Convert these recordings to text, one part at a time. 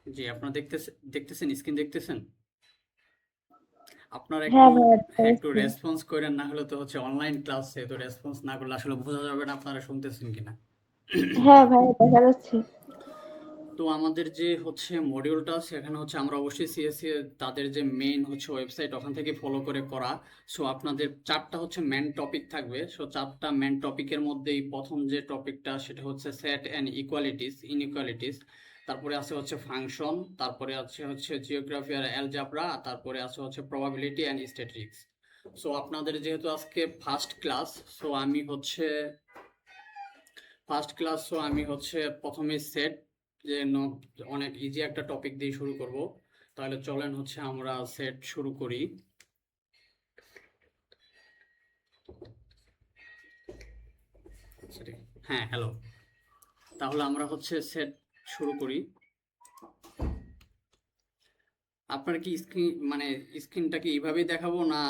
জি, আপনারা দেখতেছেন, স্ক্রিন দেখতেছেন? আপনারা হ্যাঁ একটু ভাইয়া একটু দেখছি। রেসপন্স করেন, না হলে তো হচ্ছে অনলাইন ক্লাসে তো রেসপন্স না করলে আসলে বোঝা যাবে না আপনারা শুনতেছেন কিনা। হ্যাঁ ভাইয়া দেখা যাচ্ছে। তো আমাদের যে হচ্ছে মডিউলটা আছে এখানে হচ্ছে আমরা অবশ্যই সিএসসি তাদের যে মেইন হচ্ছে ওয়েবসাইট ওখান থেকে ফলো করে করা। সো আপনাদের চারটা হচ্ছে মেন টপিক থাকবে। সো চারটা মেন টপিকের মধ্যেই প্রথম যে টপিকটা সেটা হচ্ছে সেট অ্যান্ড ইনইকুয়ালিটিস। তারপরে আছে হচ্ছে ফাংশন, তারপরে আছে হচ্ছে জিওগ্রাফি আর অ্যালজাবরা, তারপরে আছে হচ্ছে প্রবাবিলিটি অ্যান্ড স্ট্যাটিস্টিক্স। সো আপনাদের যেহেতু আজকে ফার্স্ট ক্লাস, সো আমি হচ্ছে প্রথমে সেট যে অনেক ইজি একটা টপিক দিয়ে শুরু করব। তাহলে চলেন হচ্ছে আমরা সেট শুরু করি। হ্যাঁ, হ্যালো। তাহলে আমরা হচ্ছে সেট শুরু করি। আপনার কি স্ক্রিনটা কি এইভাবেই দেখাবো, না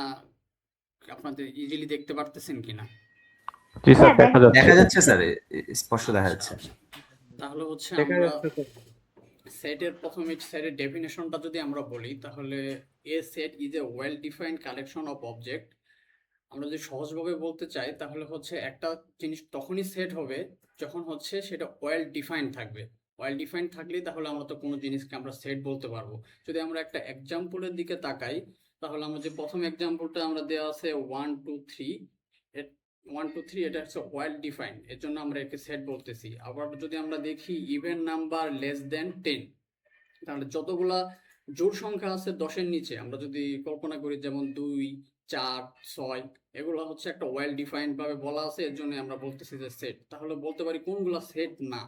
আপনাদের ইজিলি দেখতে পারতেছেন কিনা? জি স্যার, হ্যাঁ দেখা দেখা যাচ্ছে। দেখা যাচ্ছে স্যার, স্পষ্ট দেখা আচ্ছা, যাচ্ছে। আচ্ছা। তাহলে হচ্ছে দেখা আমরা যাচ্ছে স্যার। সেটের ডেফিনেশনটা যদি আমরা বলি, তাহলে a set is a well defined collection of object. আমরা যদি সহজভাবে বলতে চাই তাহলে হচ্ছে একটা জিনিস তখনই সেট হবে যখন হচ্ছে সেটা ওয়েল ডিফাইন্ড থাকবে। ওয়েল ডিফাইন্ড থাকলেই তাহলে আমরা তো কোনো জিনিসকে আমরা সেট বলতে পারবো। যদি আমরা একটা এক্সাম্পলের দিকে তাকাই, তাহলে আমরা যে প্রথম এক্সাম্পলটা আমরা দেওয়া আছে 1 2 3, 1 2 3 এটা হচ্ছে ওয়েল ডিফাইন্ড, এর জন্য আমরা একে সেট বলতেছি। আবার যদি আমরা দেখি ইভেন নাম্বার লেস দেন 10, তাহলে যতগুলা জোড় সংখ্যা আছে 10-এর নিচে, আমরা যদি কল্পনা করি যেমন 2 4 6, এগুলো হচ্ছে একটা ওয়েল ডিফাইন্ড ভাবে বলা আছে, এর জন্য আমরা বলতেছি যে সেট। তাহলে বলতে পারি কোনগুলা সেট না,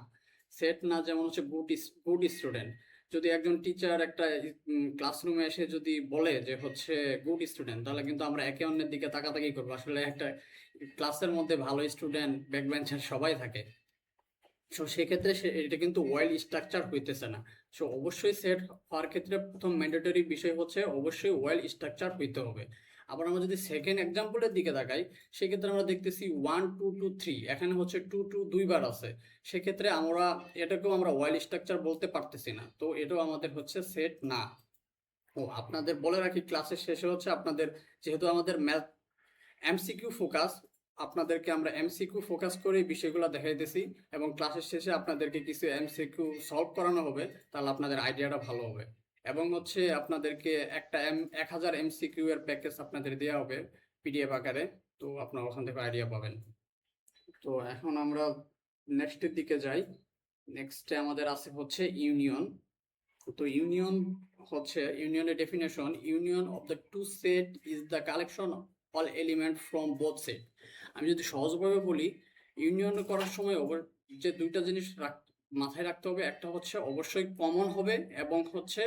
যেমন হচ্ছে গুড স্টুডেন্ট। যদি একজন টিচার একটা ক্লাসরুমে এসে যদি বলে যে হচ্ছে গুড স্টুডেন্ট, তাহলে কিন্তু আমরা একে অন্যের দিকে তাকাতাকি করবো। আসলে একটা ক্লাসের মধ্যে ভালো স্টুডেন্ট ব্যাক বেঞ্চার সবাই থাকে। সো সেক্ষেত্রে এটা কিন্তু ওয়েল স্ট্রাকচার হইতেছে না। সো অবশ্যই সেট হওয়ার ক্ষেত্রে প্রথম ম্যান্ডেটরি বিষয় হচ্ছে অবশ্যই ওয়েল স্ট্রাকচার হইতে হবে। আবার আমরা যদি সেকেন্ড এক্সাম্পলের দিকে তাকাই, সেক্ষেত্রে আমরা দেখতেছি 1 2 2 3, এখানে হচ্ছে 2 2 দুইবার আছে। সেক্ষেত্রে এটাকেও আমরা ওয়েল স্ট্রাকচার বলতে পারতেছি না, তো এটাও আমাদের হচ্ছে সেট না। ও আপনাদের বলে রাখি, ক্লাসের শেষে হচ্ছে আপনাদের, যেহেতু আমাদের ম্যাথ এমসিকিউ ফোকাস, আপনাদেরকে আমরা এমসিকিউ ফোকাস করে এই বিষয়গুলো দেখাইতেছি, এবং ক্লাসের শেষে আপনাদেরকে কিছু এমসিকিউ সলভ করানো হবে, তাহলে আপনাদের আইডিয়াটা ভালো হবে। এবং হচ্ছে আপনাদেরকে একটা 1000 এমসিকিউ এর প্যাকেজ আপনাদের দেওয়া হবে পিডিএফ আকারে। তো আপনারা ওখান থেকে আইডিয়া পাবেন। তো এখন আমরা নেক্সটের দিকে যাই। নেক্সটে আমাদের আছে হচ্ছে ইউনিয়ন। তো ইউনিয়নের definition: union of the two set is the collection all element from both set. আমি যদি সহজভাবে বলি, ইউনিয়ন করার সময় যে দুইটা জিনিস মাথায় রাখতে হবে, একটা হচ্ছে অবশ্যই কমন হবে, এবং হচ্ছে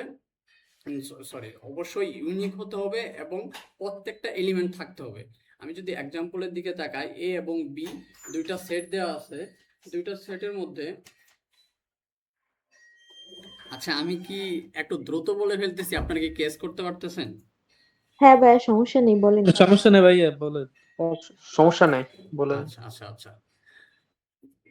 অবশ্যই ইউনিক হতে হবে, এবং প্রত্যেকটা এলিমেন্ট থাকতে হবে। আমি যদি এক্সাম্পলের দিকে তাকাই, এ এবং বি দুইটা সেট দেওয়া আছে। দুইটা সেটের মধ্যে, আচ্ছা আমি কি একটু দ্রুত বলে ফেলতেছি, আপনারা কি কেস করতে পারতেছেন? হ্যাঁ ভাইয়া সমস্যা নেই বলেন। সমস্যা নেই ভাইয়া, বলেন। সমস্যা নাই, বলেন। আচ্ছা, আচ্ছা, আচ্ছা।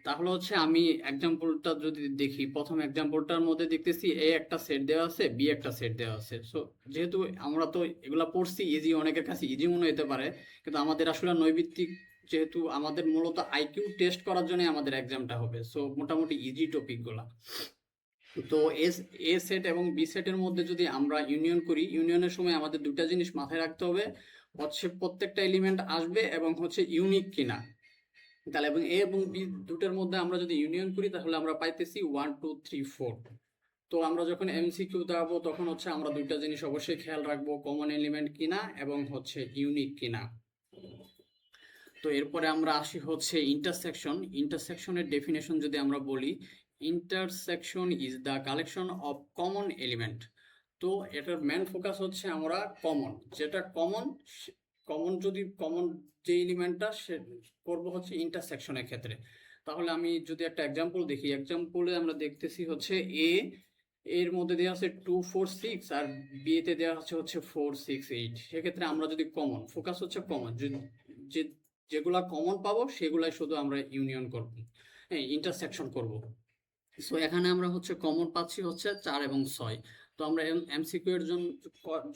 তাহলে হচ্ছে আমি এক্সাম্পলটা যদি দেখি, প্রথম এক্সাম্পলটার মধ্যে দেখতেছি এ একটা সেট দেওয়া আছে, বি একটা সেট দেওয়া আছে। সো যেহেতু আমরা তো এগুলা পড়ছি, ইজি, অনেকের কাছে ইজি মনে হতে পারে, কিন্তু আমাদের আসলে নৈবিত্তিক, যেহেতু আমাদের মূলত আইকিউ টেস্ট করার জন্য আমাদের এক্সামটা হবে, সো মোটামুটি ইজি টপিকগুলা। তো এ সেট এবং বি সেটের মধ্যে যদি আমরা ইউনিয়ন করি, ইউনিয়নের সময় আমাদের দুটা জিনিস মাথায় রাখতে হবে, হচ্ছে প্রত্যেকটা এলিমেন্ট আসবে এবং হচ্ছে ইউনিক কিনা। তাহলে এবং এ এবং বি দুটোর মধ্যে আমরা যদি ইউনিয়ন করি, তাহলে আমরা পাইতেছি 1 2 3 4। তো আমরা যখন এমসিকিউ দেখাবো তখন হচ্ছে আমরা দুইটা জিনিস অবশ্যই খেয়াল রাখবো, কমন এলিমেন্ট কিনা এবং হচ্ছে ইউনিক কিনা। তো এরপরে আমরা আসি হচ্ছে ইন্টারসেকশনের ডেফিনেশন যদি আমরা বলি, intersection is the collection of common element. তো এটার মেন ফোকাস হচ্ছে আমরা কমন যে এলিমেন্টটা সে করবো হচ্ছে ইন্টারসেকশনের ক্ষেত্রে। তাহলে আমি যদি একটা এক্সাম্পল দেখি, এক্সাম্পলে আমরা দেখতেছি হচ্ছে এর মধ্যে দেওয়া আছে 2 4 6, আর বি তে দেওয়া হচ্ছে 4 6 8। সেক্ষেত্রে আমরা যদি ফোকাস হচ্ছে কমন, যে যেগুলা কমন পাবো সেগুলাই শুধু আমরা ইউনিয়ন করব, হ্যাঁ, ইন্টারসেকশন করব। সো এখানে আমরা হচ্ছে কমন পাচ্ছি হচ্ছে 4 এবং 6। তো আমরা এমসিকিউ এর জন্য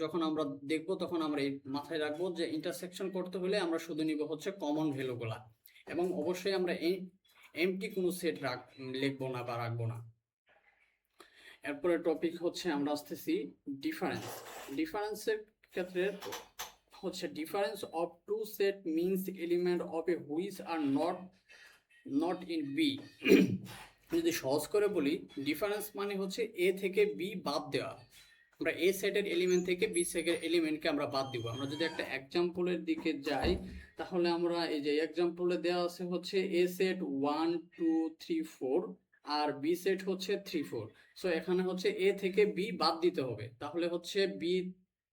যখন আমরা দেখব তখন আমরা এই মাথায় রাখবো যে ইন্টারসেকশন করতে হলে আমরা শুধু নিব হচ্ছে কমন ভ্যালুগুলা, এবং অবশ্যই আমরা এমটি কোনো সেট লিখবো না বা রাখবো না। এরপরে টপিক হচ্ছে আমরা আসতেছি ডিফারেন্স। ডিফারেন্সের ক্ষেত্রে হচ্ছে difference of two set means element of A which are not in B. যদি সহজ করে বলি, ডিফারেন্স মানে হচ্ছে এ থেকে বি বাদ দেওয়া। আমরা এ সেটের এলিমেন্ট থেকে বি সেটের এলিমেন্টকে আমরা বাদ দিব। আমরা যদি একটা এক্সাম্পলের দিকে যাই, তাহলে আমরা এই যে এক্সাম্পলে দেওয়া আছে হচ্ছে এ সেট 1 2 3 4 আর বি সেট হচ্ছে 3 4। সো এখানে হচ্ছে এ থেকে বি বাদ দিতে হবে। তাহলে হচ্ছে বি,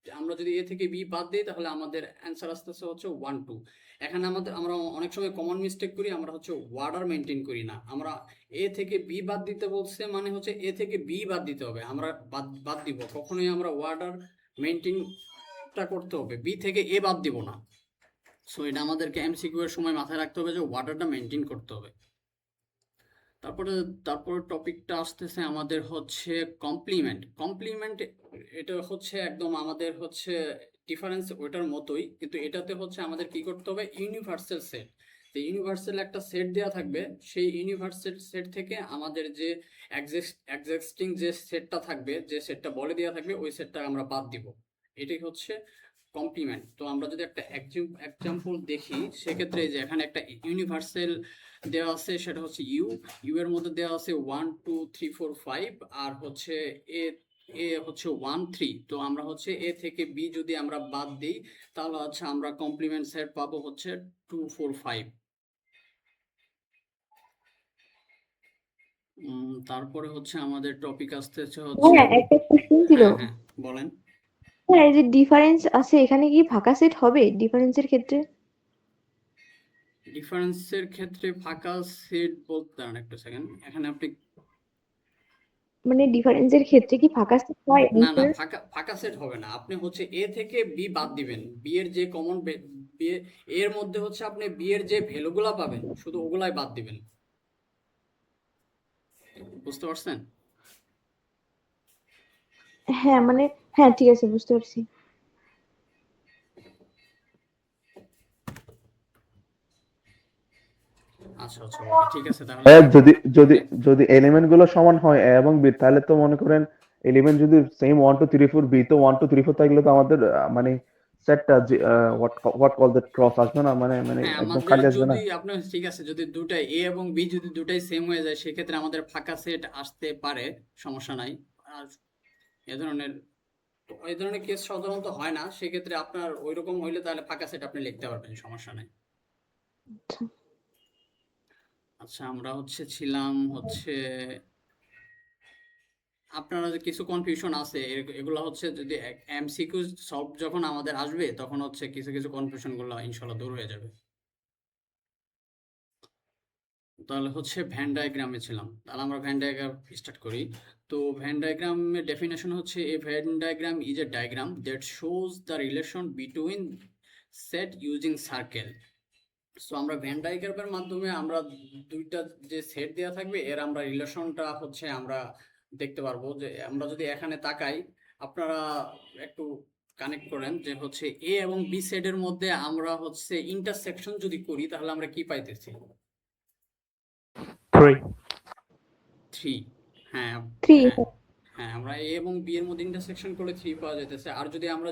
আমরা যদি এ থেকে বি বাদ দিই তাহলে আমাদের অ্যান্সার আসতেছে হচ্ছে 1 2। এখানে আমরা অনেক সময় কমন মিস্টেক করি, আমরা হচ্ছে অর্ডার মেনটেন করি না। আমরা এ থেকে বি বাদ দিতে বলছে মানে হচ্ছে এ থেকে বি বাদ দিতে হবে, আমরা বাদ দিব। কখনোই আমরা অর্ডার মেনটেনটা করতে হবে, বি থেকে এ বাদ দিব না। সো এটা আমাদেরকে এমসিকিউ এর সময় মাথায় রাখতে হবে যে অর্ডারটা মেনটেন করতে হবে। তারপরে টপিকটা আসতেছে আমাদের হচ্ছে কমপ্লিমেন্ট। এটা হচ্ছে একদম আমাদের হচ্ছে ডিফারেন্স ওইটার মতোই, কিন্তু এটাতে হচ্ছে আমাদের কি করতে হবে, ইউনিভার্সাল সেট। তো ইউনিভার্সাল একটা সেট দেওয়া থাকবে, সেই ইউনিভার্সাল সেট থেকে আমাদের যে এক্সিস্টিং যে সেটটা থাকবে, যে সেটটা বলে দেওয়া থাকবে, ওই সেটটা আমরা বাদ দিব। এটাই হচ্ছে কমপ্লিমেন্ট। তো আমরা যদি একটা এক্সাম্পল দেখি, সেক্ষেত্রে যে এখানে একটা ইউনিভার্সাল দেওয়া আছে, সেটা হচ্ছে ইউ এর মধ্যে দেওয়া আছে 1 2 3 4 5 আর হচ্ছে এ হচ্ছে 1 3। তো আমরা হচ্ছে এ থেকে বি যদি আমরা বাদ দিই তাহলে হচ্ছে আমরা কমপ্লিমেন্ট সেট পাবো হচ্ছে 2 4 5। তারপরে হচ্ছে আমাদের টপিক আসতেছে হচ্ছে হ্যাঁ, একটা কোশ্চেন ছিল। হ্যাঁ হ্যাঁ বলেন। হ্যাঁ, এই যে ডিফারেন্স আছে, এখানে কি ফাঁকা সেট হবে ডিফারেন্সের ক্ষেত্রে? ডিফারেন্সের ক্ষেত্রে ফাঁকা সেট বলতে দাঁড়ান একটা সেকেন্ড, এখানে আপনি মানে ডিফারেন্সের ক্ষেত্রে কি ফাঁকা সেট হয় না না, অ্যান্সার? ফাঁকা সেট হবে না। আপনি হচ্ছে এ থেকে বি বাদ দিবেন, বি এর যে কমন বি এর মধ্যে হচ্ছে আপনি বি এর যে ভ্যালুগুলা পাবেন শুধু ওগুলাই বাদ দিবেন। বুঝতে পারছেন? হ্যাঁ মানে, হ্যাঁ ঠিক আছে, বুঝতে পারছি। আচ্ছা আচ্ছা ওকে, ঠিক আছে তাহলে যদি যদি জি। যদি এলিমেন্ট গুলো সমান হয় এ এবং বি, তাহলে তো মনে করেন এলিমেন্ট যদি সেম 1 2 3 4 বি, তো 1 2 3 4 থাকলে তো আমাদের মানে সেটটা হোয়াট কল দ্যাট ক্রস আসবে না, মানে মানে হ্যাঁ, একদম আমাদের খালি আসবে না। যদি আপনার ঠিক আছে, যদি দুটাই এ এবং বি যদি দুটাই সেম হয়ে যায় সেক্ষেত্রে আমাদের ফাঁকা সেট আসতে পারে, সমস্যা নাই। আর এ ধরনের এই ধরনের কেস সাধারণত হয় না, সেক্ষেত্রে আপনার ওইরকম হইলে তাহলে ফাঁকা সেট আপনি লিখতে পারবেন, সমস্যা নাই। আচ্ছা। আচ্ছা আমরা হচ্ছে ছিলাম হচ্ছে আপনারা যে কিছু কনফিউশন আছে এগুলো হচ্ছে যদি এমসিকিউ সলভ যখন আমাদের আসবে তখন হচ্ছে কিছু কিছু কনফিউশন গুলো ইনশাল্লাহ দূর হয়ে যাবে। তাহলে হচ্ছে ভ্যান ডায়াগ্রামে ছিলাম, তাহলে আমরা ভ্যান ডায়াগ্রাম স্টার্ট করি। তো ভ্যান ডায়াগ্রামের ডেফিনেশন হচ্ছে a Venn diagram is a diagram that shows the relation between set using circle. So আমরা ভ্যান ডায়াগ্রামের মাধ্যমে আমরা দুইটা যে সেট দেওয়া থাকবে এর আমরা রিলেশনটা হচ্ছে আমরা দেখতে পারবো। যে আমরা যদি এখানে তাকাই, আপনারা একটু কানেক্ট করেন যে হচ্ছে এ এবং বি সেটের মধ্যে আমরা হচ্ছে ইন্টারসেকশন যদি করি তাহলে আমরা কি পাইতেছি? 3। 3। হ্যাঁ 3। হ্যাঁ হ্যাঁ, আমরা এ এবং বি এর মধ্যে ইন্টারসেকশন করলে 3 পাওয়া যাইতেছে। আর যদি আমরা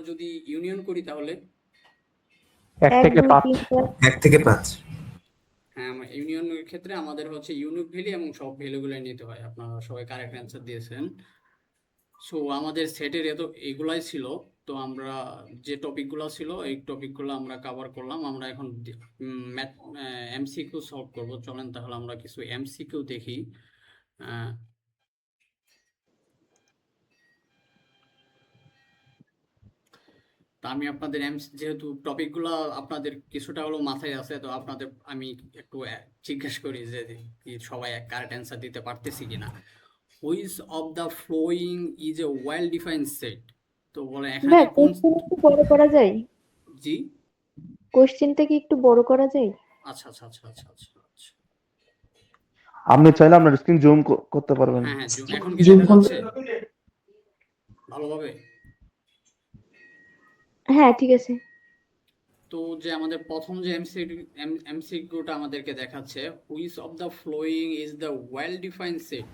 ইউনিয়ন করি তাহলে 1 1 থেকে 2 5। 3 4। 1 থেকে 5। হ্যাঁ, ইউনিয়নের ক্ষেত্রে আমাদের হচ্ছে ইউনিক ভ্যালু এবং সব ভ্যালুগুলো নিতে হয়। আপনারা সবাই কারেক্ট অ্যান্সার দিয়েছেন। সো আমাদের সেটের এগুলাই ছিল। তো আমরা যে টপিকগুলো ছিল এই টপিকগুলো আমরা কভার করলাম। আমরা এখন ম্যাথ এমসিকিউ সলভ করব। চলেন তাহলে আমরা কিছু এমসিকিউ দেখি। আহ, তা আমি আপনাদের যেহেতু টপিকগুলো আপনাদের কিছুটা হলেও মাথায় আছে, তো আপনাদের আমি একটু জিজ্ঞেস করি যে কি সবাই কারেক্ট অ্যান্সার দিতে পারতেছি কিনা। Which of the following is a well defined set. তো বলে এখানে ভাই কোন কোশ্চেন একটু বড় করা যায়? জি কোশ্চেনটা কি একটু বড় করা যায়? আচ্ছা আচ্ছা আচ্ছা আচ্ছা আচ্ছা আচ্ছা আপনি চাইলে আপনার স্ক্রিন জুম করতে পারবেন। হ্যাঁ হ্যাঁ জুম এখন কি জুম দেখা করলে যাচ্ছে ভালোভাবে? হ্যাঁ ঠিক আছে। তো যে আমাদের প্রথম যে এমসিকিউটা আমাদেরকে দেখাচ্ছে, which of the following is the well defined set.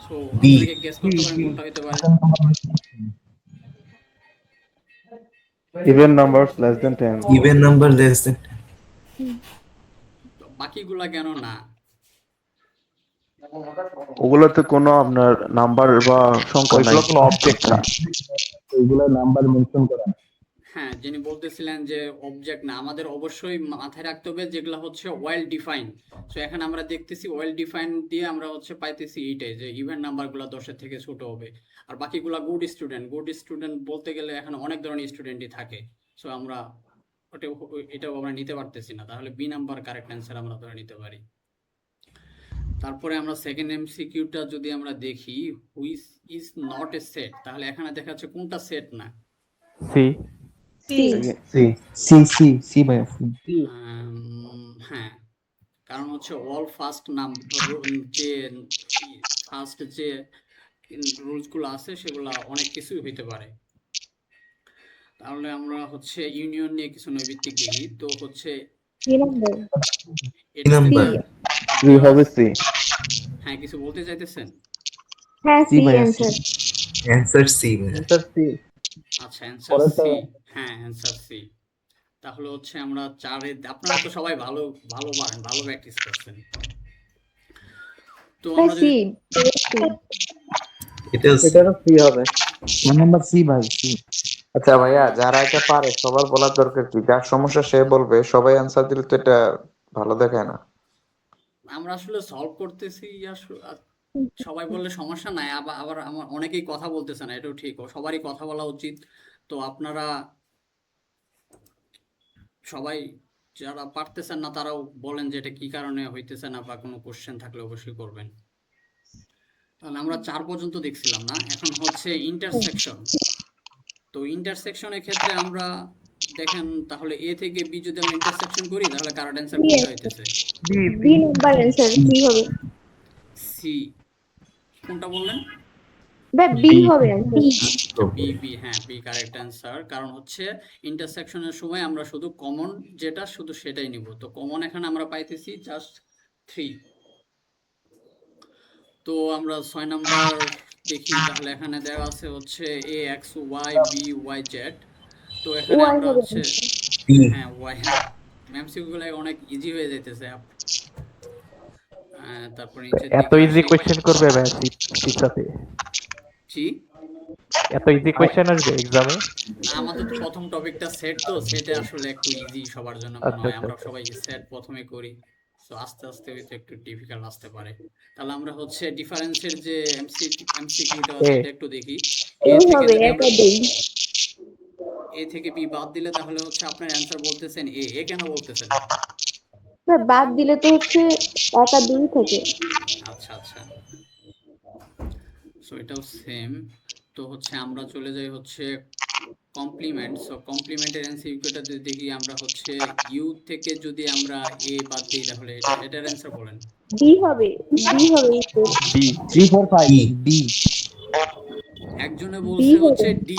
So B আপনারা কি গেস করতে পারেন কোনটা হতে পারে? Even numbers less than 10। Even number less than তো বাকিগুলা কেন না? ওগুলোতে কোনো আপনার নাম্বার বা সংখ্যা নাই। ওইগুলো কোনো অবজেক্ট না, ওইগুলো নাম্বার মেনশন করা না। হ্যাঁ, যিনি বলতেছিলেন যে অবজেক্ট না, আমাদের অবশ্যই মাথায় রাখতে হবে যেগুলো হচ্ছে ওয়েল ডিফাইন। সো এখানে আমরা দেখতেছি ওয়েল ডিফাইন দিয়ে আমরা হচ্ছে পাইতেছি এইটাই যে ইভেন নাম্বারগুলো 10-এর থেকে ছোট হবে। আর বাকিগুলা গুড স্টুডেন্ট বলতে গেলে এখানে অনেক ধরনের স্টুডেন্টই থাকে। সো আমরা এটাও আমরা নিতে পারতেছি না, তাহলে বি নাম্বার কারেক্ট অ্যান্সার আমরা ধরে নিতে পারি। তারপরে আমরা সেকেন্ড এমসিকিউটা যদি আমরা দেখি, which is not a set, তাহলে এখানে দেখা যাচ্ছে কোনটা সেট না। C C. C C C C ভাই হ্যাঁ, কারণ হচ্ছে অল ফার্স্ট যে রুলসগুলো আছে সেগুলো অনেক কিছুই হইতে পারে। তাহলে আমরা হচ্ছে ইউনিয়ন নিয়ে কিছু নৈবিত্তিক দেখি। তো হচ্ছে সি নাম্বার। এটা নাম্বার সি হবে সি। হ্যাঁ, কিছু বলতে চাইতেছেন? হ্যাঁ সি সি ভাই অ্যান্সার। অ্যান্সার সি আচ্ছা, অ্যান্সার সি। হ্যাঁ, অ্যান্সার সি। তাহলে হচ্ছে আমরা চারে, আপনারা তো সবাই ভালো ভালো পারেন, ভালো প্র্যাকটিস করছেন। তো হ্যাঁ আমরা সি। যদি সি। এটা এটারও ফ্রি হবে। নাম্বার সি ভাই সি। আচ্ছা ভাইয়া, যারা এটা পারে সবার বলার দরকার কি? যার সমস্যা সে বলবে, সবাই অ্যান্সার দিলে তো এটা ভালো দেখায় না। আমরা আসলে সলভ করতেছি, সবাই বললে সমস্যা নাই, আবার আবার আমার অনেকেই কথা বলতেছে না, এটাও ঠিক, সবারই কথা বলা উচিত। তো আপনারা সবাই যারা পারতেছেন না তারাও বলেন যে এটা কি কারণে হইতেছে না, বা কোনো কোশ্চেন থাকলে অবশ্যই করবেন। তাহলে আমরা 4 পর্যন্ত দেখছিলাম না, এখন হচ্ছে ইন্টারসেকশন। তো ইন্টারসেকশনের ক্ষেত্রে আমরা দেখেন, তাহলে এ থেকে বি যদি আমরা ইন্টারসেকশন করি তাহলে কারেক্ট অ্যান্সার কোনটা হইতেছে? বি নাম্বার অ্যান্সার সি হবে। সি। কোনটা বললেন? বি হবে অ্যান্সার। আচ্ছা, বি হ্যাঁ, বি কারেক্ট অ্যান্সার। কারণ হচ্ছে ইন্টারসেকশনের সময় আমরা শুধু কমন যেটা শুধু সেটাই নিব। তো কমন এখানে আমরা পাইতেছি জাস্ট 3। তো আমরা 6 নাম্বার দেখি, তাহলে এখানে দেওয়া আছে হচ্ছে A X Y B Y Z. তো এখানে ওয়াই আমরা হবে হচ্ছে অ্যান্সার। বি হ্যাঁ ওয়াই, এমসিকিউ গুলো অনেক ইজি হয়ে যাইতেছে। তারপর নিচের এত দিকে ইজি আসি। কোশ্চেন করবে ভাই সিটাতে, জি, এত ইজি কোশ্চেন আসবে এক্সামে? না আমাদের তো প্রথম টপিকটা সেট, তো সেটে আসলে একটু ইজি সবার জন্য মনে আচ্ছা হয়, আচ্ছা আমরা আচ্ছা। সবাই সেট প্রথমে করি। তো আস্তে আস্তে হয়তো একটু ডিফিকাল্ট আসতে পারে। তাহলে আমরা হচ্ছে ডিফারেন্সের যে এমসিকিউটা আছে এ এটা একটু দেখি। এ এ থেকে হবে যদি এক আমরা আর দুই। এ থেকে বি বাদ দিলে তাহলে হচ্ছে আপনার অ্যান্সার বলতেছেন এ, এ কেন বলতেছেন? স্যার বাদ দিলে তো হচ্ছে এক আর দুই থাকে। আচ্ছা আচ্ছা, সো এটাও সেম। তো হচ্ছে আমরা চলে যাই হচ্ছে কমপ্লিমেন্ট। সো কমপ্লিমেন্টের এমসিকিউটা যদি দেখি, আমরা হচ্ছে ইউ থেকে যদি আমরা এ বাদ দিই তাহলে এটার অ্যান্সার বলেন। বি হবে। বি হবে উত্তর। বি 3 4 5 বি বি একজনে বি বলছে হবে। হচ্ছে ডি,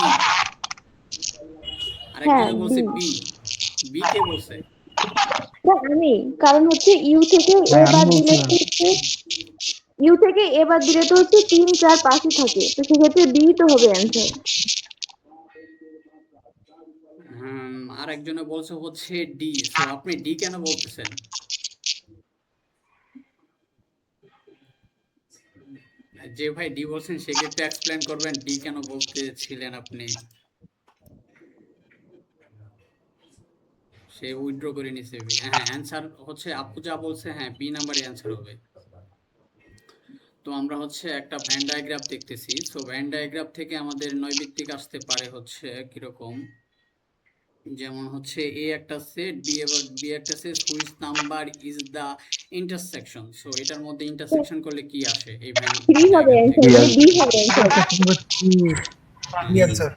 আর হ্যাঁ একজনে বলছে বি। বি। বি কে বলছে? না আমি, কারণ হচ্ছে ইউ থেকে এ আমি বাদ দিলে বলছিলাম। তো হচ্ছে ইউ থেকে এ বাদ দিলে তো হচ্ছে 3 4 5ই থাকে, তো সেক্ষেত্রে বি তো হবে অ্যান্সার। আর একজনে বলছে হচ্ছে ডি। সো আপনি ডি কেন বলতেছেন? যে ভাই ডি বলছেন সেক্ষেত্রে এক্সপ্লেন করবেন ডি কেন বলতেছিলেন আপনি। সে উইথড্র করে নিছে বি। হ্যাঁ, অ্যান্সার হচ্ছে আপু যা বলছে, হ্যাঁ বি নাম্বারই অ্যান্সার হবে। তো আমরা হচ্ছে একটা ভ্যান ডায়াগ্রাম দেখতেছি। সো ভ্যান ডায়াগ্রাম থেকে আমাদের নৈবিত্তিক আসতে পারে হচ্ছে কিরকম, যেমন হচ্ছে এ একটা সেট, বি একটা set, which number is the intersection. So এটার মধ্যে ইন্টারসেকশন করলে কি আসে এই ভ্যান 3 হবে ডায়াগ্রাম থেকে? অ্যান্সার, মানে বি হবে অ্যান্সার।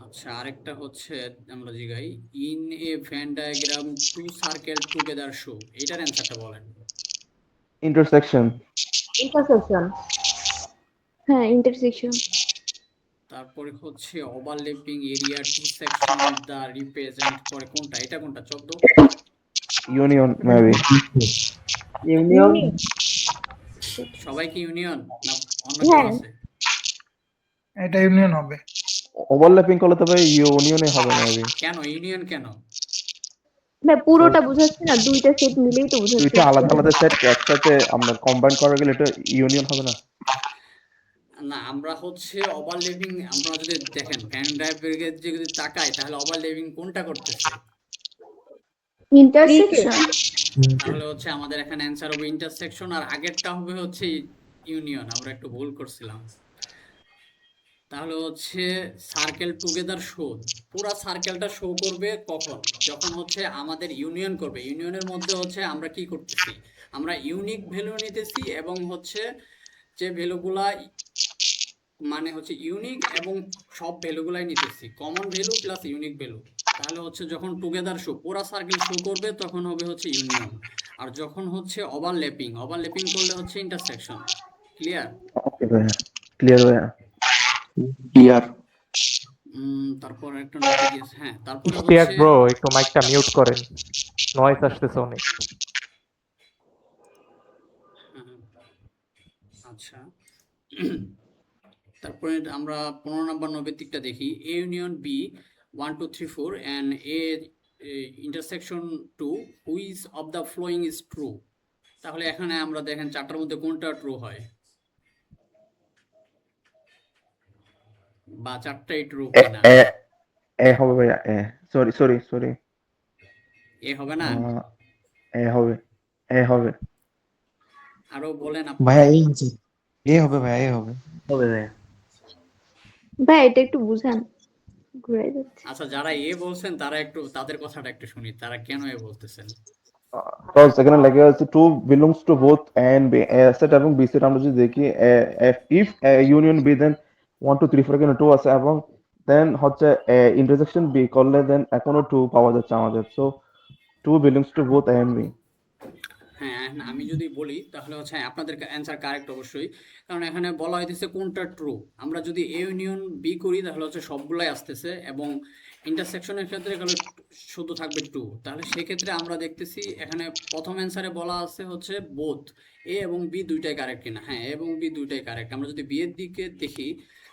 আচ্ছা, আরেকটা হচ্ছে আমরা জিগাই, in a Venn diagram two circle together show, এটার অ্যান্সারটা বলেন। ইন্টারসেকশন। ইন্টারসেকশন। হ্যাঁ, ইন্টারসেকশন। তারপরে হচ্ছে ওভারল্যাপিং এরিয়া টু সেকশন দা রিপ্রেজেন্ট করে কোনটা, এটা কোনটা 14? Union maybe. ইউনিয়ন। সবাই কি ইউনিয়ন না অন্য কেউ হ্যাঁ। আছে? এটা ইউনিয়ন হবে। ওভারল্যাপিং করলে তবে ইউনিয়নে হবে মেবি। কেন ইউনিয়ন কেন? ভাই পুরোটা বুঝাচ্ছি না, দুইটা সেট মিলেই তো বুঝাচ্ছি। দুইটা আলাদা আলাদা সেট একসাথে আমরা কম্বাইন করা গেলে এটা ইউনিয়ন হবে না? না, আমরা হচ্ছে ওভারল্যাপিং, আমরা যদি দেখেন ভ্যান ডায়াগ্রামের যদি তাকাই তাহলে ওভারল্যাপিং কোনটা করতেছে? ইন্টারসেকশন। তাহলে হচ্ছে আমাদের এখানে অ্যান্সার হবে ইন্টারসেকশন, আর আগেরটা হবে হচ্ছে ইউনিয়ন। আমরা একটু ভুল করছিলাম। তাহলে হচ্ছে সার্কেল টুগেদার শো, পুরা সার্কেলটা শো করবে কখন? যখন হচ্ছে আমাদের ইউনিয়ন করবে। ইউনিয়নের মধ্যে হচ্ছে আমরা কি করতেছি, আমরা ইউনিক ভ্যালু নিতেছি এবং হচ্ছে যে ভ্যালুগুলা মানে হচ্ছে ইউনিক এবং সব ভ্যালুগুলাই নিতেছি, common value plus unique value. তাহলে হচ্ছে যখন টুগেদার শো পুরা সার্কেল শো করবে তখন হবে হচ্ছে ইউনিয়ন। আর যখন হচ্ছে ওভারল্যাপিং করলে হচ্ছে ইন্টারসেকশন। ক্লিয়ার? ওকে ভাইয়া, ক্লিয়ার ভাইয়া। ক্লিয়ার। তারপর একটা নতুন জিনিস, হ্যাঁ তারপরে ইশতিয়াক হচ্ছে ব্রো একটু মাইকটা মিউট করেন, নয়েজ আসতেছে অনেক। হ্যাঁ, আচ্ছা। তারপরে আমরা 15 নম্বর নৈবেদিকটা দেখি। A union B 1 2 3 4 and A intersection 2 which of the following is true? তাহলে এখানে আমরা দেখেন চারটার মধ্যে কোনটা ট্রু হয়, বা চারটাই ট্রু এ কিনা? এ এ হবে ভাইয়া, সরি সরি সরি, এ হবে না? এ হবে, এ হবে। আরো বলেন আপনি। ভাইয়া এই হচ্ছে এ হবে, ভাইয়া এ হবে। হবে ভাইয়া। ভাই এটা একটু বুঝান, ঘুরাই যাচ্ছে। আচ্ছা, যারা এ বলছেন তারা একটু তাদের কথাটা একটু শুনি, তারা কেন এ বলতেছেন। কজ এখানে লেখা আছে two belongs to both A and B, A set এবং বি সেট আমরা যদি দেখি ইফ ইউনিয়ন বি দেন 1 2 3 4 এখানে 2 আছে এবং দেন হচ্ছে ইন্টারসেকশন বি করলে দেন এখনো 2 পাওয়া যাচ্ছে আমাদের। So two belongs to both A and B. হ্যাঁ, আমি যদি বলি তাহলে হচ্ছে আপনাদের অ্যান্সার কারেক্ট অবশ্যই, কারণ এখানে বলা হইতেছে কোনটা ট্রু। আমরা যদি এ ইউনিয়ন বি করি তাহলে হচ্ছে সবগুলাই আসতেছে, এবং ইন্টারসেকশনের ক্ষেত্রে গেলে শুধু থাকবে টু। তাহলে সেক্ষেত্রে আমরা দেখতেছি এখানে প্রথম অ্যান্সারে বলা আছে হচ্ছে বোথ এ এবং বি দুইটাই কারেক্ট কিনা। হ্যাঁ, এ এবং বি দুইটাই কারেক্ট। আমরা যদি বি এর দিকে দেখি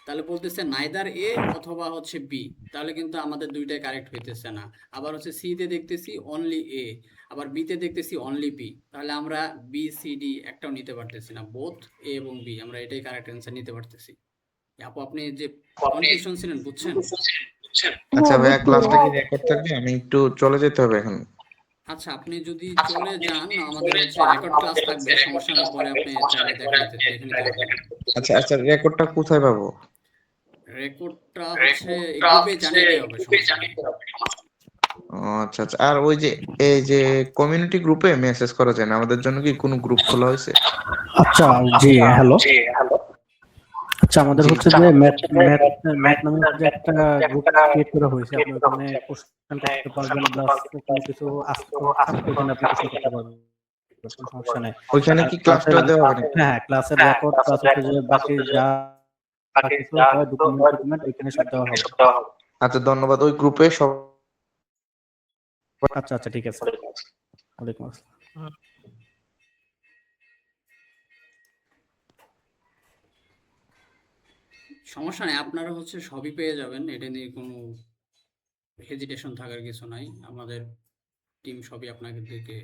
তাহলে বলতেছে নাইদার এ অথবা হচ্ছে বি, তাহলে কিন্তু আমাদের দুইটাই কারেক্ট হইতেছে না। আবার হচ্ছে সি তে দেখতেছি অনলি এ, আবার বি তে দেখতেছি অনলি বি, তাহলে আমরা বি সি ডি একটাও নিতে পারতেছি না। বোথ এ এবং বি, আমরা এটাই কারেক্ট অ্যান্সার নিতে পারতেছি। আপু আপনি যে কনফিউশন ছিলেন বুঝছেন? আচ্ছা ভাইয়া, বুঝছি। ক্লাসটা কি রেকর্ড থাকবে? আমি একটু চলে যেতে হবে এখন। আচ্ছা, আপনি যদি চলে যান আমাদের হচ্ছে রেকর্ড ক্লাস থাকবে, সমস্যা নেই, পরে আপনি চাইলে দেখে নিতে পারবেন। আচ্ছা আচ্ছা, রেকর্ডটা কোথায় পাবো? রেকর্ডটা হচ্ছে গ্রুপে জানিয়ে দেওয়া হবে, সমস্যা নেই। ও আচ্ছা আচ্ছা। আর ওই যে এই যে কমিউনিটি গ্রুপে মেসেজ করা যায় না, আমাদের জন্য কি কোনো গ্রুপ খোলা হয়েছে? আচ্ছা, জি হ্যালো। আচ্ছা, আমাদের হচ্ছে যে ম্যাথ ম্যাথ ম্যাথ নামে যে একটা গ্রুপ ক্রিয়েট করা হয়েছে, আপনি ওখানে কোশ্চেন করতে পারবেন, প্লাস কোনো কিছু থাকলে ওখানে আপনি কোশ্চেন করতে পারবেন, কোনো সমস্যা নেই। ওইখানে কি ক্লাসটা দেওয়া হবে? হ্যাঁ, ক্লাসের রেকর্ড প্লাস হচ্ছে যে বাকি যা কিছু হয় ডকুমেন্ট এখানে সব দেওয়া হবে। আচ্ছা ধন্যবাদ। ওই গ্রুপে সব আচ্ছা আচ্ছা, ঠিক আছে। ওয়ালাইকুম আসসালাম। সমস্যা নেই, আপনারা হচ্ছে সবই পেয়ে যাবেন, এটা নিয়ে কোনো হেজিটেশন থাকার কিছু নাই। আমাদের টিম সবই আপনাদেরকে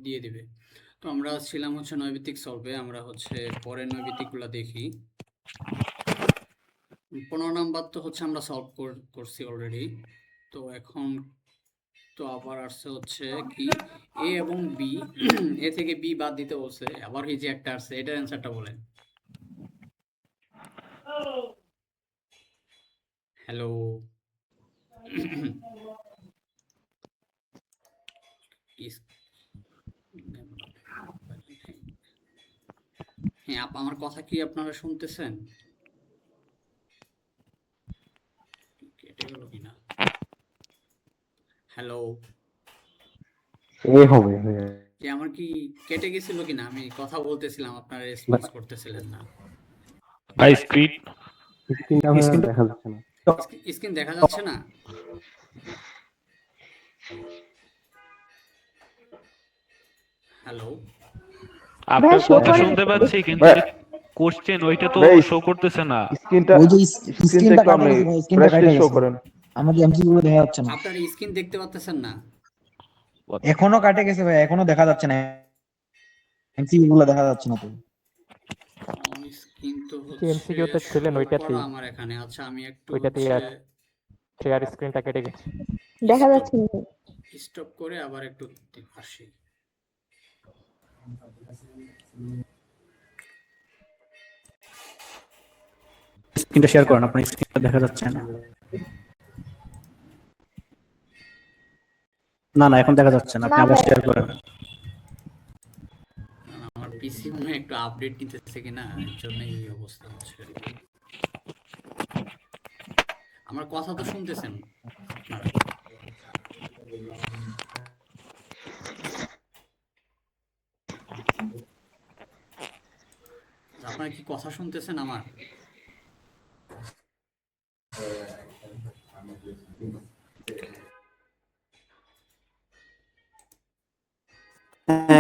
দিয়ে দিবে। তো আমরা ছিলাম হচ্ছে নৈবিত্তিক সলভে, আমরা হচ্ছে পরের নৈবিত্তিকগুলো দেখি। 15 নাম্বার তো হচ্ছে আমরা সলভ করছি অলরেডি। তো এখন তো আবার আসছে হচ্ছে কি এ এবং বি, এ থেকে বি বাদ দিতে বলছে, আবার এই যে একটা আসছে, এটার অ্যান্সারটা বলেন। হ্যালো। হ্যাঁ, আমার কথা কি আপনারা শুনতেছেন? কেটে গেল কিনা? হ্যালো। এ হবে। যে আমার কি কেটে গেছিল কিনা, আমি কথা বলতেছিলাম আপনারা রেসপন্স করতেছিলেন না। ভাই স্ক্রিন স্ক্রিনটা ভাইয়া দেখা যাচ্ছে না। স্ক্রিন দেখা যাচ্ছে না? হ্যালো, ভাইয়া আপনার শো কথা করে শুনতে পাচ্ছি, কিন্তু ভাই, যে কোশ্চেন ওইটা তো ভাই, শো করতেছে না। স্ক্রিনটা ওই যে স্ক্রিনটা স্ক্রিনটা একটু কাটা আপনি গেছে ভাই, স্ক্রিনটা ফ্রেশলি কাটা শো গেছে। করেন। আমাদের এমসিকিউ গুলো দেখা যাচ্ছে না। আপনার স্ক্রিন দেখতে পাচ্ছেন না? এখনো কাটে গেছে ভাই, এখনো দেখা যাচ্ছে না, এমসিকিউ গুলো দেখা যাচ্ছে না তো। স্ক্রিন তো MCQ তে হচ্ছে ছিলেন show ওইটাতেই। করা আমার এখানে। আচ্ছা, আমি একটু ওইটাতেই শেয়ার স্ক্রিনটা কেটে গেছে। দেখা যাচ্ছে না। স্টপ করে আবার একটু আসি। স্ক্রিনটা শেয়ার করেন, আপনার স্ক্রিনটা দেখা যাচ্ছে না। না না, এখন দেখা যাচ্ছে না, আপনি না আবার ভাই। শেয়ার করেন। আমার পিসি মনে হয় একটু আপডেট নিতেছে কিনা, এর জন্য এই অবস্থা হচ্ছে। আমার কথা তো শুনতেছেন আপনারা? আপনারা কি কথা শুনতেছেন আমার?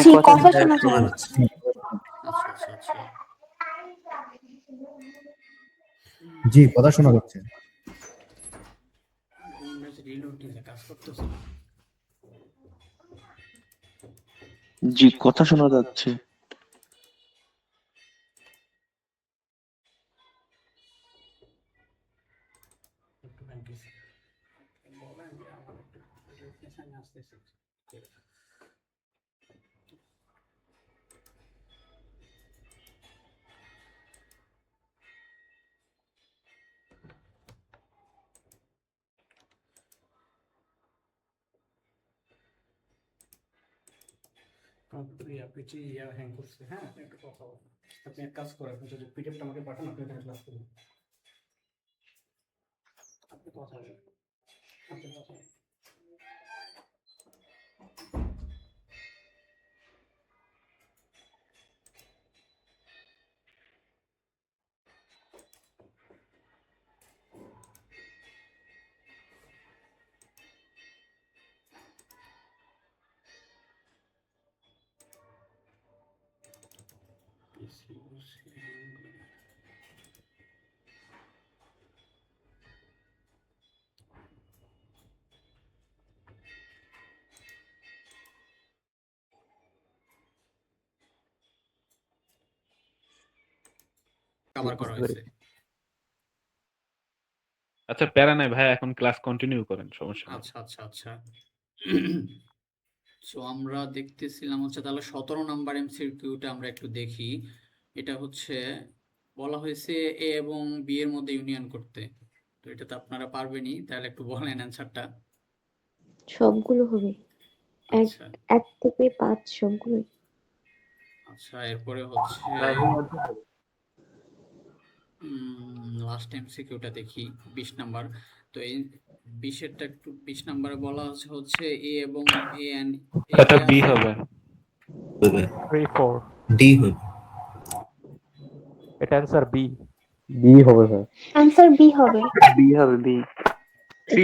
জি, কথা শোনা যায়। আচ্ছা আচ্ছা আচ্ছা। জি, কথা শোনা যাচ্ছে। রিলোড দিলে কাজ করতেছে না। জি, কথা শোনা যাচ্ছে। একটুখানি বলেন যে আমার একটু পেছনে আসতেছে। পিটি হ্যাং করছে। হ্যাঁ, আপনি একটু কথা বলুন। আপনি এক কাজ করেন, আপনি যদি পিডিএফটা আমাকে পাঠান, আপনি এখানে ক্লাস করুন। আপনি কথা বলুন। আপনি কথা বলুন। কভার করা হয়েছে। আচ্ছা, প্যারা নাই ভাই, এখন ক্লাস কন্টিনিউ করেন, সমস্যা নেই। আচ্ছা আচ্ছা আচ্ছা। সো আমরা দেখতেছিলাম হচ্ছে তাহলে 17 নাম্বার এমসিকিউটা আমরা একটু দেখি। এটা হচ্ছে বলা হয়েছে এ এবং বি এর মধ্যে ইউনিয়ন করতে। তো এটা তো আপনারা পারবেনই, তাহলে একটু বলেন অ্যান্সারটা। সবগুলো হবে। এক আচ্ছা 1 থেকে 5 সবগুলো। আচ্ছা, এরপরে হচ্ছে লাস্ট এমসিকিউটা দেখি 20 নাম্বার। তো এই 20 একটু 20 নাম্বারে বলা হচ্ছে এ এবং এ এন্ড এটা বি হবে। 3 4 ডি হবে। এটা অ্যান্সার বি। বি হবে স্যার। आंसर बी হবে। বি হবে, বি। বি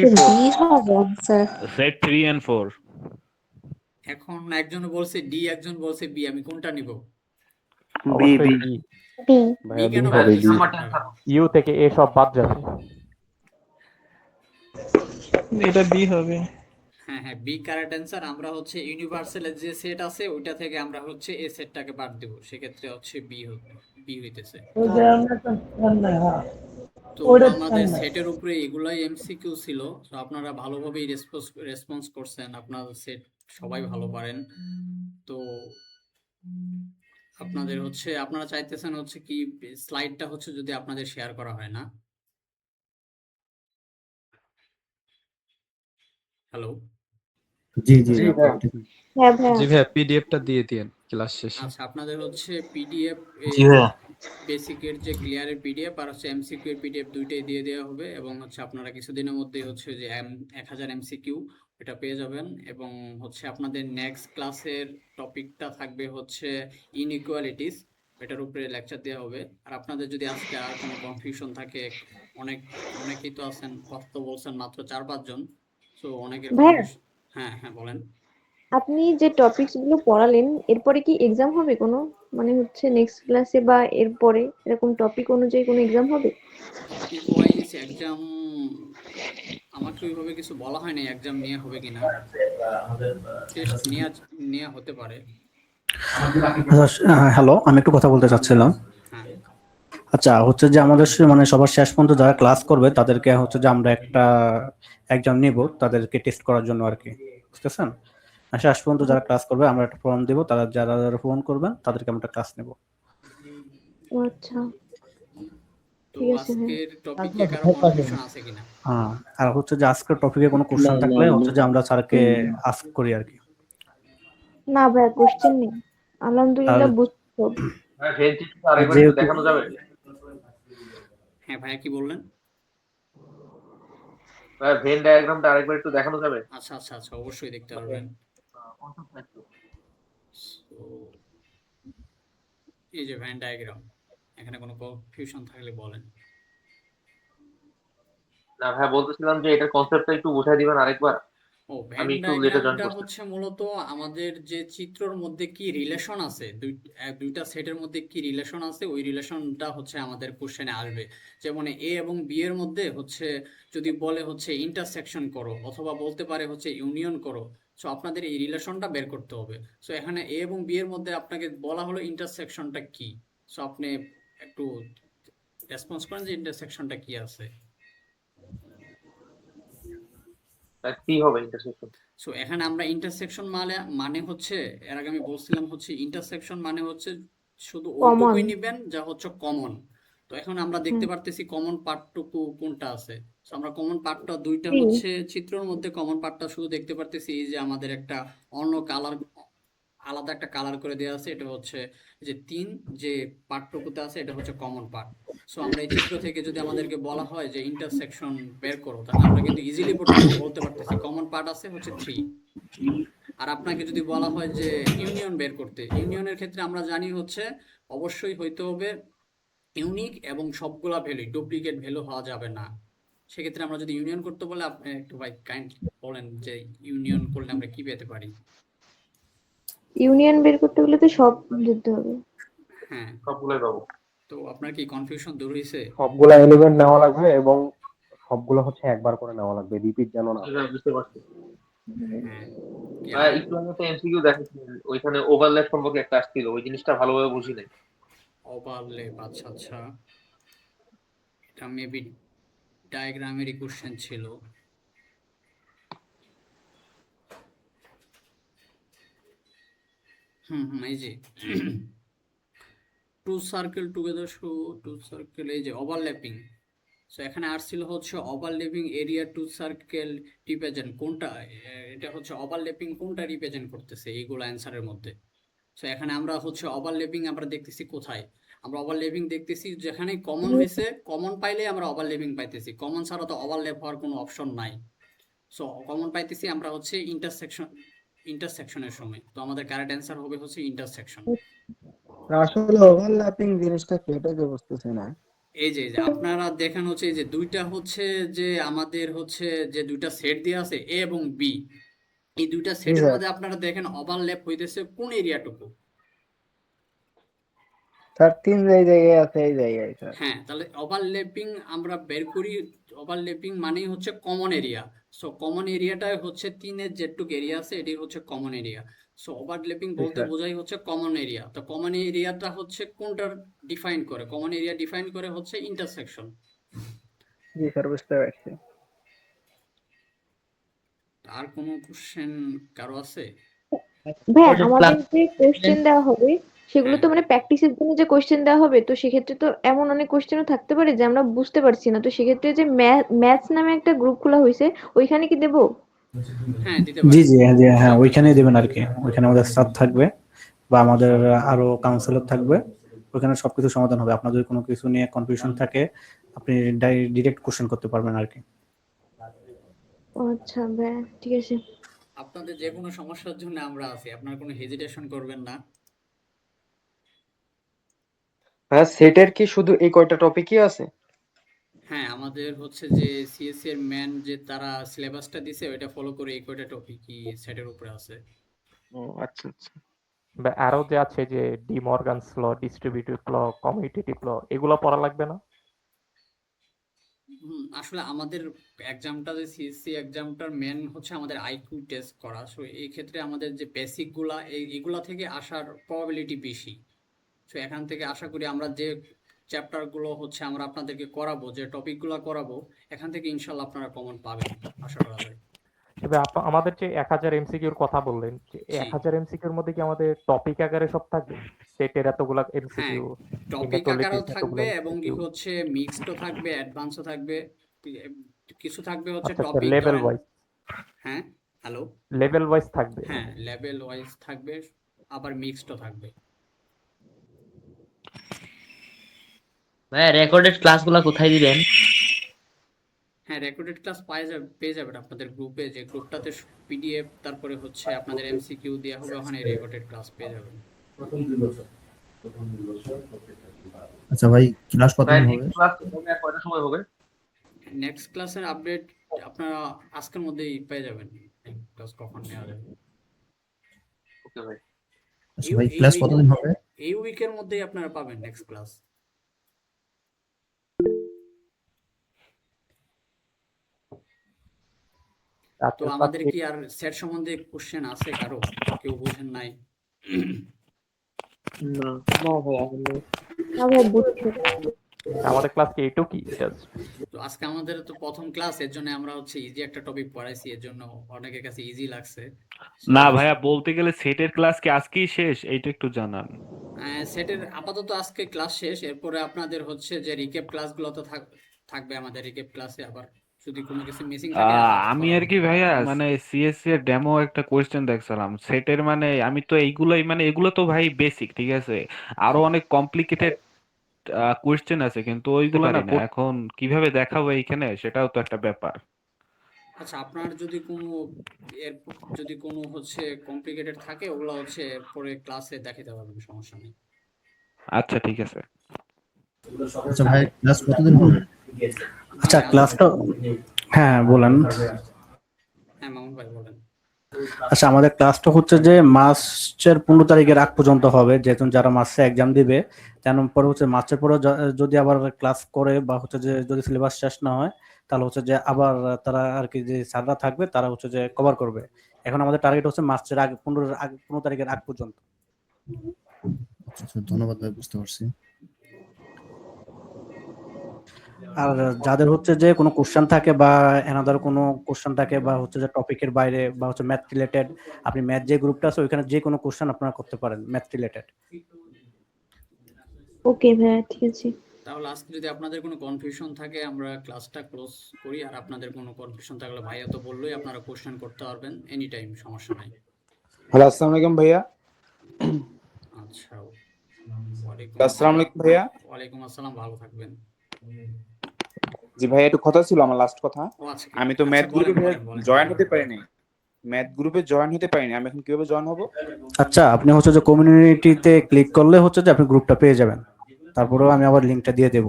হবে आंसर। Set 3 and 4। এখন একজন বলছে ডি, একজন বলছে বি, আমি কোনটা নিব? অবশ্যই বি। বি। বি কেন হবে, বলতেছেন বি। আপনারা? ইউ থেকে এ সব বাদ যাবে। এটা বি হবে। হ্যাঁ হ্যাঁ, বি কারেক্ট অ্যান্সার। আমরা হচ্ছে ইউনিভার্সালের যে সেট আছে ওইটা থেকে আমরা হচ্ছে এ সেটটাকে বাদ দেব, সেক্ষেত্রে হচ্ছে বি হইতেছে। তো আমাদের সেটের উপরে এগুলাই এমসিকিউ ছিল। তো আপনারা ভালোভাবেই রেসপন্স করছেন, আপনাদের সেট সবাই ভালো পারেন। তো আপনাদের হচ্ছে আপনারা চাইতেছেন হচ্ছে কি স্লাইডটা হচ্ছে যদি আপনাদের শেয়ার করা হয় না? হ্যালো, জি জি হ্যাঁ ভাইয়া। জি ভাইয়া, পিডিএফটা দিয়ে দিন ক্লাস শেষে। আচ্ছা, আপনাদের হচ্ছে পিডিএফ জি ভাইয়া। বেসিকের যে ক্লিয়ারের পিডিএফ আর হচ্ছে এমসিকিউ এর পিডিএফ দুইটাই দিয়ে দেওয়া হবে, এবং হচ্ছে আপনারা কিছুদিনের মধ্যে হচ্ছে যে 1000 এমসিকিউ এটা পেয়ে যাবেন। এবং হচ্ছে আপনাদের নেক্সট ক্লাসের টপিকটা থাকবে হচ্ছে ইনইকুয়ালিটিস, এটার উপরে লেকচার দেওয়া হবে। আর আপনাদের যদি আজকে আর কোনো কনফিউশন থাকে, অনেকেই তো আছেন, কথা তো বলছেন মাত্র 4-5 জন, সো অনেকের ভাইয়া, কনফিউশন। হ্যাঁ হ্যাঁ বলেন। আপনি যে টপিকস গুলো পড়ালেন এরপরে কি এক্সাম হবে কোনো, মানে হচ্ছে নেক্সট ক্লাসে বা এরপরে এরকম টপিক অনুযায়ী কোনো এক্সাম হবে? টপিক ওয়াইজ এক্সাম আমাকে ওইভাবে কিছু বলা হয়নি এক্সাম নেওয়া হবে কিনা, টেস্ট নেওয়া হতে পারে। হ্যালো, আমি একটু কথা বলতে চাচ্ছিলাম। হ্যাঁ আচ্ছা, হচ্ছে যে আমাদের মানে সবার শেষ পর্যন্ত যারা ক্লাস করবে তাদেরকে হচ্ছে যে আমরা একটা এক্সাম নিব তাদেরকে টেস্ট করার জন্য আর কি, বুঝতেছেন? আর শেষ পর্যন্ত যারা ক্লাস করবে আমরা একটা ফর্ম দিব, তারা যারা যারা ফোন করবেন তাদেরকে আমরা একটা ক্লাস নেব। ও আচ্ছা, তো ঠিক আছে। হ্যাঁ, আজকের টপিকে কারো কনফিউশন আছে কিনা? হ্যাঁ, আর হচ্ছে যে আজকের টপিকে কোনো কোশ্চেন থাকলে হচ্ছে যে আমরা স্যারকে আস্ক করি আর কি। না ভাইয়া, কোশ্চেন নেই, আলহামদুলিল্লাহ তাহলে বুঝছি সব। যেহেতু হ্যাঁ ভাইয়া কি বললেন? ভেন ডায়াগ্রামটা আরেকবার একটু দেখানো যাবে? আচ্ছা আচ্ছা আচ্ছা, অবশ্যই দেখতে পারবেন। So, এই যে ভ্যান ডায়াগ্রাম, এখানে কোনো কনফিউশন থাকলে বলেন। না ভাই, বলতেছিলাম যে এটার কনসেপ্টটা একটু বুঝাই দিবেন আরেকবার। ও, ভেন আমি একটু লেটে জয়েন ডায়াগ্রামটা করছি। হচ্ছে মূলত আমাদের যে চিত্রর মধ্যে কি রিলেশন আছে, দুইটা সেটের মধ্যে কি রিলেশন আছে, ওই রিলেশনটা হচ্ছে আমাদের কোশ্চেনে আসবে। যেমন এ এবং বি এর মধ্যে হচ্ছে যদি বলে হচ্ছে ইন্টারসেকশন করো, অথবা বলতে পারে হচ্ছে ইউনিয়ন করো, সো আপনাদের এই রিলেশনটা বের করতে হবে। সো এখানে এ এবং বি এর মধ্যে আপনাকে বলা হলো ইন্টারসেকশনটা কি, সো আপনি একটু রেসপন্স করেন যে ইন্টারসেকশনটা কি আছে। কি হবে ইন্টারসেকশন? সো এখানে আমরা ইন্টারসেকশন মানে হচ্ছে, এর আগে আমি বলছিলাম হচ্ছে ইন্টারসেকশন মানে হচ্ছে শুধু কমন। ওইটুকুই নিবেন যা হচ্ছে কমন। তো এখন আমরা দেখতে পারতেছি কমন পার্টটুকু কোনটা আছে। সো আমরা কমন পার্টটা দুইটা হচ্ছে চিত্রের মধ্যে কমন পার্টটা শুধু দেখতে পারতেছি, এই যে আমাদের একটা অন্য কালার, আলাদা একটা কালার করে দেওয়া আছে, এটা হচ্ছে যে 3 যে পার্টটুকুতে আছে এটা হচ্ছে কমন পার্ট। সো আমরা এই চিত্র থেকে যদি আমাদেরকে বলা হয় যে ইন্টারসেকশন বের করো, তাহলে আমরা কিন্তু ইজিলি বলতে পারতেছি কমন পার্ট আছে হচ্ছে 3। আর আপনাকে যদি বলা হয় যে ইউনিয়ন বের করতে, ইউনিয়নের ক্ষেত্রে আমরা জানি হচ্ছে অবশ্যই হইতে হবে ইউনিক এবং সবগুলা ভ্যালু, ডুপ্লিকেট ভ্যালু হওয়া যাবে না। সেক্ষেত্রে আমরা যদি ইউনিয়ন করতে বলে, আপনি একটু ভাই কাইন্ড বলেন যে ইউনিয়ন করলে আমরা কি পেতে পারি? ইউনিয়ন বের করতে গেলে তো সব দিতে হবে। হ্যাঁ, সবগুলোই পাবো। তো আপনার কি কনফিউশন দূর হয়েছে? সবগুলা এলিমেন্ট নেওয়া লাগবে এবং সবগুলো হচ্ছে একবার করে নেওয়া লাগবে, রিপিট যেন না। বুঝতে পারছি। হ্যাঁ, একটু আগে তো এমসিকিউ দেখাচ্ছিলেন, ওইখানে ওভারল্যাপ সম্পর্কে একটা আসছিল, ওই জিনিসটা ভালোভাবে বুঝি নাই। ওভারল্যাপ, আচ্ছা আচ্ছা, এটা মেবি ডায়াগ্রামেরই কোশ্চেন ছিল। এই যে two circle together show two circle, এই যে ওভারল্যাপিং। সো এখানে আসছিল হচ্ছে overlapping area two circle represent কোনটা, এটা হচ্ছে ওভারল্যাপিং কোনটা রিপ্রেজেন্ট করতেছে এইগুলো অ্যান্সারের মধ্যে। সো এখানে আমরা হচ্ছে ওভারল্যাপিং আমরা দেখতেছি কোথায়, আমরা ওভারল্যাপিং দেখতেছি যেখানে কমন হয়েছে, কমন পাইলে আমরা ওভারল্যাপিং পাইতেছি, কমন ছাড়া তো ওভারল্যাপ হওয়ার কোনো অপশন নাই। সো কমন পাইতেছি আমরা হচ্ছে ইন্টারসেকশনের সময়। তো আমাদের কারেক্ট অ্যান্সার হবে হচ্ছে ইন্টারসেকশন। আসলে ওভারল্যাপিং জিনিসটা কেটে বুঝতেছি না। এই যে আপনারা দেখেন হচ্ছে এই যে দুইটা হচ্ছে যে আমাদের হচ্ছে যে দুইটা সেট দেওয়া আছে এ এবং বি, এই দুইটা সেটের মধ্যে আপনারা দেখেন ওভারল্যাপ হইতেছে কোন এরিয়াটুকু। স্যার 3 জায়গায় আছে, এই জায়গায় স্যার। হ্যাঁ, তাহলে ওভারল্যাপিং আমরা বের করি, ওভারল্যাপিং মানেই হচ্ছে কমন এরিয়া। সো কমন এরিয়াটাই হচ্ছে 3-এর যেটুক এরিয়া আছে এটাই হচ্ছে কমন এরিয়া। সো ওভারল্যাপিং বলতে বোঝাই হচ্ছে কমন এরিয়া। তো কমন এরিয়াটা হচ্ছে কোনটার ডিফাইন করে, কমন এরিয়া ডিফাইন করে হচ্ছে ইন্টারসেকশন। জি স্যার, বুঝতে পারছি। আর কোনো কোশ্চেন কারো আছে? ভাইয়া, আমাদের যে কোশ্চেন দেওয়া হবে সেগুলো তো মানে প্র্যাকটিসের জন্য যে কোশ্চেন দেওয়া হবে, তো সেক্ষেত্রে তো এমন অনেক কোশ্চেনও থাকতে পারে যে আমরা বুঝতে পারছি না, তো সেক্ষেত্রে যে ম্যাথস নামে একটা গ্রুপ খোলা হয়েছে ওইখানে কি দেবো? হ্যাঁ দিতে জি পারি। জি জি, হ্যাঁ ওইখানেই দেবেন আর কি। ওইখানে আমাদের স্টাফ থাকবে বা আমাদের আরো কাউন্সিলর থাকবে, ওইখানে সবকিছু সমাধান হবে। আপনার যদি কোনো কিছু নিয়ে কনফিউশন থাকে আপনি ডিরেক্ট কোশ্চেন করতে পারবেন আর কি। ও আচ্ছা ভাইয়া, ঠিক আছে। আপনাদের যে কোনো সমস্যার জন্য আমরা আছি, আপনারা কোনো হেজিটেশন করবেন না। ভাইয়া সেটের কি শুধু এই কয়টা টপিকই আছে? হ্যাঁ, আমাদের হচ্ছে যে সিএসসি এর ম্যান যে তারা সিলেবাসটা দিছে ওইটা ফলো করে এই কয়টা টপিকই সেটের উপরে আছে। ও আচ্ছা আচ্ছা। বা আরো যে আছে যে ডি মর্গানস ল, ডিস্ট্রিবিউটিভ ল, কমিউটেটিভ ল, এগুলো পড়া লাগবে না? আসলে আমাদের এক্সামটা যে সিএসসি এক্সামটার মেন হচ্ছে আমাদের আইকিউ টেস্ট করা, সো এই ক্ষেত্রে আমাদের যে বেসিক গুলা এগুলা থেকে আসার প্রবাবিলিটি বেশি। সো এখান থেকে আশা করি আমরা যে চ্যাপ্টার গুলো হচ্ছে আমরা আপনাদেরকে করাবো, যে টপিক গুলো করাবো, এখান থেকে ইনশাল্লাহ আপনারা কমন পাবেন আশা করা যায়। তবে আমাদের যে 1000 এমসিকিউর কথা বললেন, যে জি 1000 এমসিকিউর মধ্যে কি আমাদের টপিক আকারে সব থাকবে? সেটের এতগুলা হ্যাঁ, এমসিকিউ, টপিক আকারেও ইনেকুয়ালিটিস এতগুলো থাকবে এবং কি এমসিকিউ। হচ্ছে মিক্সডও থাকবে, অ্যাডভান্সও থাকবে। কিছু থাকবে হচ্ছে আচ্ছা, টপিক লেভেল ধরেন। ওয়াইজ, হ্যাঁ, হ্যালো। লেভেল ওয়াইজ থাকবে। হ্যাঁ, লেভেল ওয়াইজ থাকবে, আবার মিক্সডও থাকবে। ভাইয়া রেকর্ডেড ক্লাসগুলো কোথায় দিবেন? হ্যাঁ, রেকর্ডেড ক্লাস পেয়ে যাবেন আপনাদের গ্রুপে, যে গ্রুপটাতে পিডিএফ তারপরে হচ্ছে আপনাদের এমসিকিউ দেওয়া হবে, ওখানে রেকর্ডেড ক্লাস পেয়ে যাবেন। আচ্ছা ভাই, ক্লাস ভাইয়া নেক্সট ক্লাস কয়টার সময় হবে? নেক্সট ক্লাসের আপডেট আপনারা আজকের মধ্যেই পেয়ে যাবেন, ক্লাস কখন নেওয়া যাবে। ওকে ভাই। আচ্ছা ভাই, ক্লাস কতদিন হবে? এই উইকের মধ্যেই আপনারা পাবেন নেক্সট ক্লাস। তো আমাদের কি আর সেট সম্বন্ধে কোশ্চেন আছে কারো? কেউ বুঝেন নাই? না না ভাইয়া না ভাই, বুঝছি। আমাদের ক্লাস কি এইটুকুই জাস্ট? তো আজকে আমাদের তো প্রথম ক্লাস, এর জন্য আমরা হচ্ছে ইজি একটা টপিক পড়াইছি, এর জন্য অনেকের কাছে ইজি লাগছে। না ভাইয়া, বলতে গেলে সেটের ক্লাস কি আজকেই শেষ? এইটা একটু জানান। সেটের আপাতত আজকে ক্লাস শেষ, এরপরে আপনাদের হচ্ছে যে রিক্যাপ ক্লাসগুলো তো থাকবে আমাদের রিক্যাপ ক্লাসে, আবার যদি কোনো কিছু মিসিং থাকে আমি আর কি ভাইয়া মানে সিএসসি এর ডেমো একটা কোয়েশ্চেন দেখছিলাম সেটের, মানে আমি তো এইগুলাই, মানে এগুলো তো ভাই বেসিক, ঠিক আছে, আরো অনেক কমপ্লিকেটেড কোয়েশ্চেন আছে, কিন্তু ওইগুলো না এখন কিভাবে দেখাবো এইখানে, সেটাও তো একটা ব্যাপার। আচ্ছা, আপনার যদি কোনো যদি কোনো হচ্ছে কমপ্লিকেটেড থাকে, ওগুলো হচ্ছে পরে ক্লাসে দেখাতে পারবেন, সমস্যা নেই। আচ্ছা ঠিক আছে। আচ্ছা ভাই, ক্লাস কতদিন হবে? আচ্ছা ক্লাসটা, হ্যাঁ বলেন। হ্যাঁ মামুন ভাই বলেন। আচ্ছা, আমাদের ক্লাসটা হচ্ছে যে মার্চের 15 তারিখের আগ পর্যন্ত হবে, যেহেতু যারা মার্চে এক্সাম দিবে, তারপর হচ্ছে মার্চের পরে যদি আবার ক্লাস করে বা হচ্ছে যে যদি সিলেবাস শেষ না হয়, তাহলে হচ্ছে যে আবার তারা আর কি যে স্যাররা থাকবে তারা হচ্ছে যে কভার করবে। এখন আমাদের টার্গেট হচ্ছে মার্চের আগে 15 তারিখের আগ পর্যন্ত। আচ্ছা, ধন্যবাদ ভাই, বুঝতে পারছি। আর যাদের হচ্ছে যে কোনো কোশ্চেন থাকে বা এনাদার কোনো কোশ্চেন থাকে বা হচ্ছে যে টপিকের বাইরে বা হচ্ছে ম্যাথ রিলেটেড, আপনি ম্যাথ যে গ্রুপটা আছে ওইখানে যে কোনো কোশ্চেন আপনারা করতে পারেন ম্যাথ রিলেটেড। ওকে ভাইয়া, ঠিক আছে। তাহলে আজকে যদি আপনাদের কোনো কনফিউশন থাকে আমরা ক্লাসটা ক্লোজ করি, আর আপনাদের কোনো কনফিউশন থাকলে ভাইয়া তো বললোই, আপনারা কোশ্চেন করতে পারবেন এনি টাইম, সমস্যা নাই। হ্যালো, আসসালামু আলাইকুম ভাইয়া। আচ্ছা, ওয়ালাইকুম আসসালামু আলাইকুম ভাইয়া। ওয়ালাইকুম আসসালাম, ভালো থাকবেন। জি ভাইয়া, একটু কথা ছিল আমার, লাস্ট কথা। ও আচ্ছা, আমি তো ম্যাথ বলেন, গ্রুপে বলেন। জয়েন হতে পারিনি, ম্যাথ গ্রুপে জয়েন হতে পারিনি, আমি এখন কিভাবে জয়েন হব? আচ্ছা, আপনি হচ্ছে যে কমিউনিটিতে ক্লিক করলে হচ্ছে যে আপনি গ্রুপটা পেয়ে যাবেন, তারপরেও আমি আবার লিংকটা দিয়ে দেব।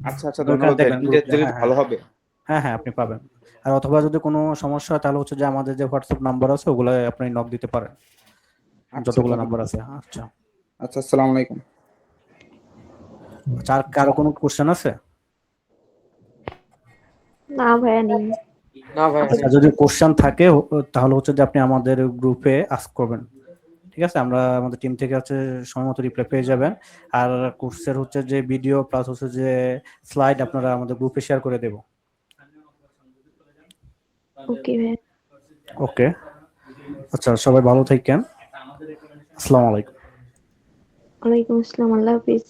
আচ্ছা আচ্ছা, ধন্যবাদ ভাই, লিংকটা দিলে ভালো হবে। হ্যাঁ হ্যাঁ, আপনি পাবেন। আর অথবা যদি কোনো সমস্যা হয় তাহলে হচ্ছে যে আমাদের যে হোয়াটসঅ্যাপ নাম্বার আছে ওগুলো আপনি নক দিতে পারেন, যতগুলো নাম্বার আছে। আচ্ছা আচ্ছা, আসসালামু আলাইকুম। আচ্ছা, আর কারো কোনো কোশ্চেন আছে? না ভাইয়া, নেই। না ভাই, আচ্ছা, যদি কোশ্চেন থাকে তাহলে হচ্ছে যে আপনি আমাদের গ্রুপে আস্ক করবেন, ঠিক আছে? আমরা আমাদের টিম থেকে হচ্ছে সময় মতো রিপ্লাই পেয়ে যাবেন। আর কোর্সের হচ্ছে যে ভিডিও প্লাস হচ্ছে যে স্লাইড আপনারা আমাদের গ্রুপে শেয়ার করে দেব। ওকে ভাইয়া। ওকে, আচ্ছা, সবাই ভালো থাকেন। আসসালামু আলাইকুম। ওয়ালাইকুম আসসালাম, আল্লাহ হাফিজ।